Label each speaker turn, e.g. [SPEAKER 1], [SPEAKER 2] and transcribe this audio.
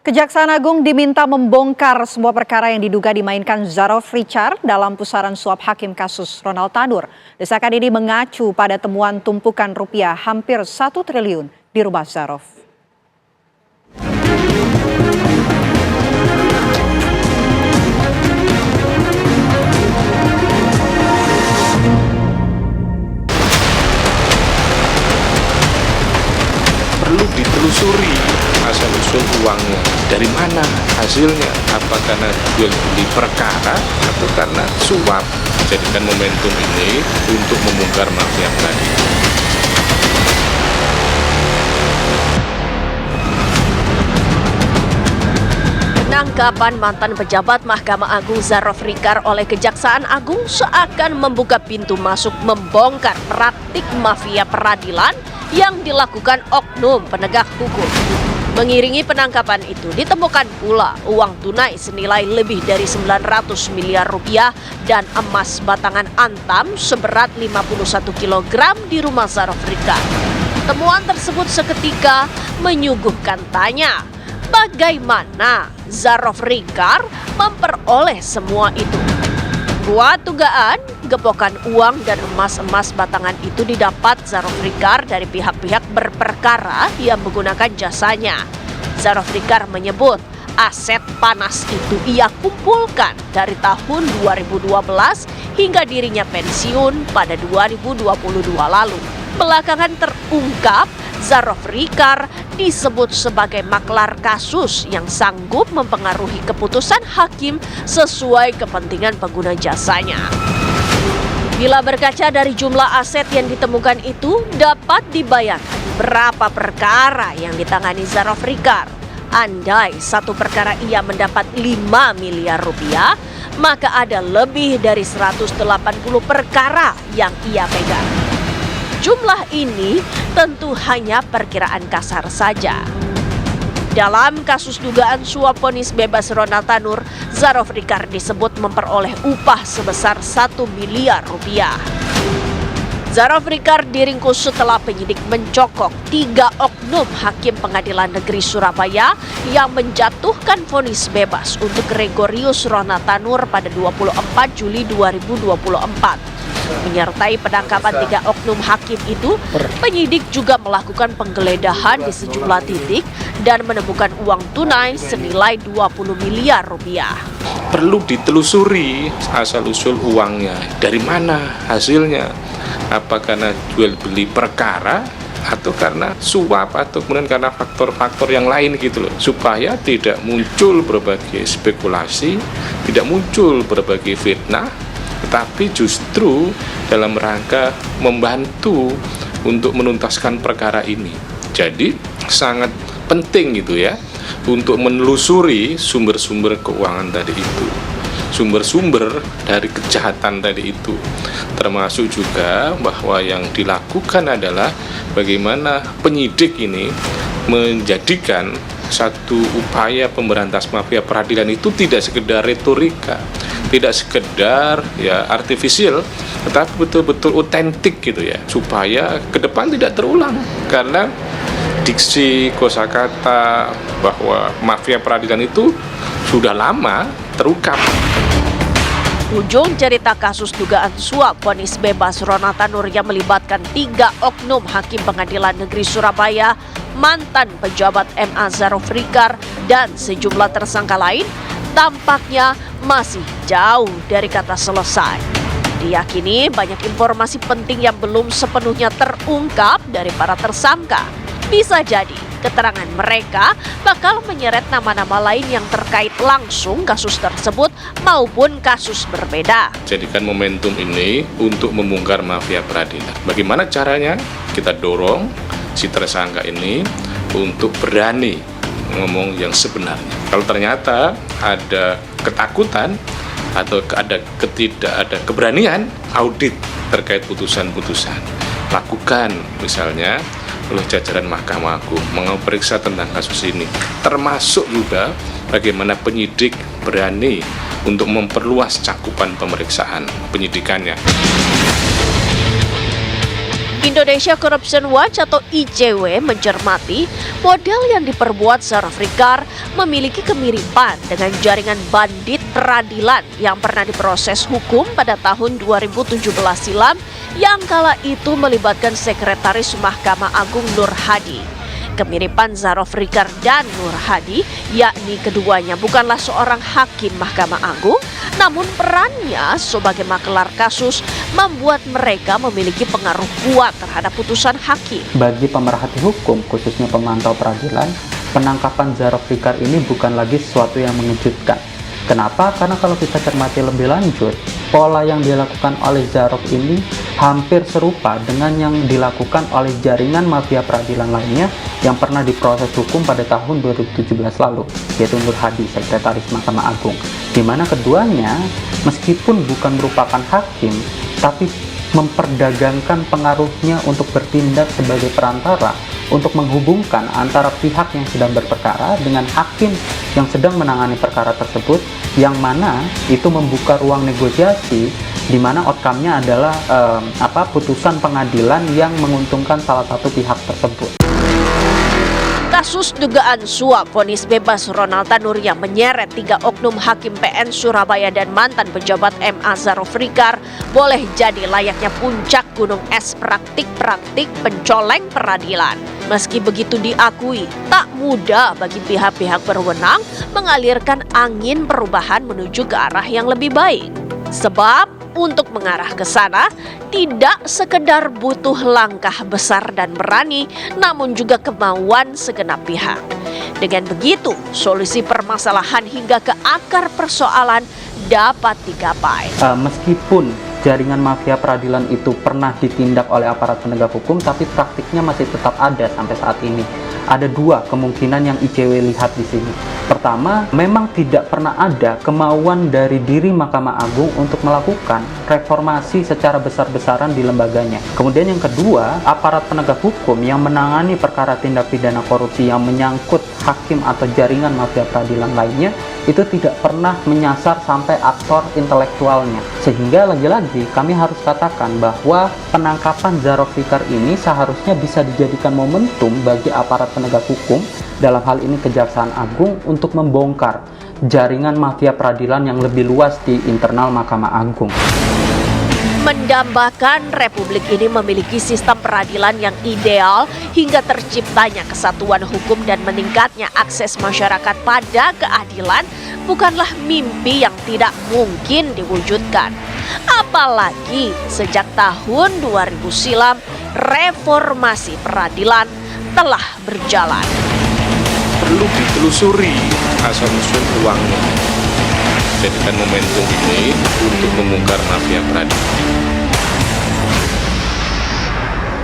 [SPEAKER 1] Kejaksaan Agung diminta membongkar sebuah perkara yang diduga dimainkan Zarov Richard dalam pusaran suap hakim kasus Ronald Tanur. Desakan ini mengacu pada temuan tumpukan rupiah hampir 1 triliun di rumah Zarov.
[SPEAKER 2] Perlu ditelusuri asal-usul uangnya, dari mana hasilnya, apa karena jual beli perkara atau karena suap. Jadikan momentum ini untuk membongkar mafia tadi.
[SPEAKER 3] Penangkapan mantan pejabat Mahkamah Agung Zarov Richard oleh Kejaksaan Agung seakan membuka pintu masuk membongkar praktik mafia peradilan yang dilakukan oknum penegak hukum. Mengiringi penangkapan itu ditemukan pula uang tunai senilai lebih dari 900 miliar rupiah dan emas batangan antam seberat 51 kg di rumah Zarov Richard. Temuan tersebut seketika menyuguhkan tanya, bagaimana Zarov Richard memperoleh semua itu? Buat dugaan, gepokan uang dan emas-emas batangan itu didapat Zarov Richard dari pihak-pihak berperkara yang menggunakan jasanya. Zarov Richard menyebut aset panas itu ia kumpulkan dari tahun 2012 hingga dirinya pensiun pada 2022 lalu. Belakangan terungkap Zarov Richard disebut sebagai maklar kasus yang sanggup mempengaruhi keputusan hakim sesuai kepentingan pengguna jasanya. Bila berkaca dari jumlah aset yang ditemukan itu, dapat dibayangkan berapa perkara yang ditangani Zarov Richard. Andai satu perkara ia mendapat 5 miliar rupiah, maka ada lebih dari 180 perkara yang ia pegang. Jumlah ini tentu hanya perkiraan kasar saja. Dalam kasus dugaan suap vonis bebas Ronald Tanur, Zarov Richard disebut memperoleh upah sebesar 1 miliar rupiah. Zarov Richard diringkus setelah penyidik mencokok 3 oknum hakim Pengadilan Negeri Surabaya yang menjatuhkan vonis bebas untuk Gregorius Ronald Tanur pada 24 Juli 2024. Menyertai penangkapan 3 oknum hakim itu, penyidik juga melakukan penggeledahan di sejumlah titik dan menemukan uang tunai senilai 20 miliar rupiah.
[SPEAKER 2] Perlu ditelusuri asal-usul uangnya, dari mana hasilnya, apa karena jual beli perkara atau karena suap atau kemudian karena faktor-faktor yang lain gitu loh, supaya tidak muncul berbagai spekulasi, tidak muncul berbagai fitnah, tetapi justru dalam rangka membantu untuk menuntaskan perkara ini. Jadi sangat penting gitu ya untuk menelusuri sumber-sumber keuangan tadi itu, sumber-sumber dari kejahatan tadi itu, termasuk juga bahwa yang dilakukan adalah bagaimana penyidik ini menjadikan satu upaya pemberantas mafia peradilan itu tidak sekedar retorika, tidak sekedar ya artifisial, tetapi betul-betul otentik gitu ya, supaya ke depan tidak terulang. Karena diksi kosakata bahwa mafia peradilan itu sudah lama terungkap.
[SPEAKER 3] Ujung cerita kasus dugaan suap vonis bebas Ronald Tanur yang melibatkan 3 oknum hakim Pengadilan Negeri Surabaya, mantan pejabat MA Zarov Richard, dan sejumlah tersangka lain tampaknya masih jauh dari kata selesai. Diyakini banyak informasi penting yang belum sepenuhnya terungkap dari para tersangka. Bisa jadi keterangan mereka bakal menyeret nama-nama lain yang terkait langsung kasus tersebut maupun kasus berbeda.
[SPEAKER 2] Jadikan momentum ini untuk membongkar mafia peradilan. Bagaimana caranya? Kita dorong si tersangka ini untuk berani ngomong yang sebenarnya. Kalau ternyata ada ketakutan atau ada keberanian, audit terkait putusan-putusan. Lakukan misalnya oleh jajaran Mahkamah Agung memeriksa tentang kasus ini, termasuk juga bagaimana penyidik berani untuk memperluas cakupan pemeriksaan penyidikannya.
[SPEAKER 3] Indonesia Corruption Watch atau ICW mencermati model yang diperbuat Zulfikar memiliki kemiripan dengan jaringan bandit peradilan yang pernah diproses hukum pada tahun 2017 silam yang kala itu melibatkan Sekretaris Mahkamah Agung Nur Hadi. Kemiripan Zulfikar dan Nur Hadi, yakni keduanya bukanlah seorang hakim Mahkamah Agung, namun perannya sebagai makelar kasus membuat mereka memiliki pengaruh kuat terhadap putusan hakim.
[SPEAKER 4] Bagi pemerhati hukum, khususnya pemantau peradilan, penangkapan Zulfikar ini bukan lagi sesuatu yang mengejutkan. Kenapa? Karena kalau kita cermati lebih lanjut, pola yang dilakukan oleh Zarok ini hampir serupa dengan yang dilakukan oleh jaringan mafia peradilan lainnya yang pernah diproses hukum pada tahun 2017 lalu, yaitu Nur Hadi, Sekretaris Mahkamah Agung, di mana keduanya meskipun bukan merupakan hakim, tapi memperdagangkan pengaruhnya untuk bertindak sebagai perantara untuk menghubungkan antara pihak yang sedang berperkara dengan hakim yang sedang menangani perkara tersebut, yang mana itu membuka ruang negosiasi di mana outcome-nya adalah putusan pengadilan yang menguntungkan salah satu pihak tersebut.
[SPEAKER 3] Kasus dugaan suap vonis bebas Ronald Tanur yang menyeret 3 oknum hakim PN Surabaya dan mantan pejabat MA Zulfikar boleh jadi layaknya puncak gunung es praktik-praktik pencoleng peradilan. Meski begitu diakui, tak mudah bagi pihak-pihak berwenang mengalirkan angin perubahan menuju ke arah yang lebih baik. Sebab untuk mengarah ke sana, tidak sekedar butuh langkah besar dan berani, namun juga kemauan segenap pihak. Dengan begitu, solusi permasalahan hingga ke akar persoalan dapat digapai.
[SPEAKER 4] Meskipun jaringan mafia peradilan itu pernah ditindak oleh aparat penegak hukum, tapi praktiknya masih tetap ada sampai saat ini. Ada 2 kemungkinan yang ICW lihat di sini. Pertama, memang tidak pernah ada kemauan dari diri Mahkamah Agung untuk melakukan reformasi secara besar-besaran di lembaganya. Kemudian yang kedua, aparat penegak hukum yang menangani perkara tindak pidana korupsi yang menyangkut hakim atau jaringan mafia peradilan lainnya itu tidak pernah menyasar sampai aktor intelektualnya. Sehingga lagi-lagi kami harus katakan bahwa penangkapan Zulfikar ini seharusnya bisa dijadikan momentum bagi aparat penegak hukum, dalam hal ini Kejaksaan Agung, untuk membongkar jaringan mafia peradilan yang lebih luas di internal Mahkamah Agung.
[SPEAKER 3] Mendambakan Republik ini memiliki sistem peradilan yang ideal hingga terciptanya kesatuan hukum dan meningkatnya akses masyarakat pada keadilan bukanlah mimpi yang tidak mungkin diwujudkan. Apalagi sejak tahun 2000 silam, reformasi peradilan telah berjalan.
[SPEAKER 2] Perlu ditelusuri asal-usul uangnya. Jadikan momentum ini untuk membongkar mafia peradilan.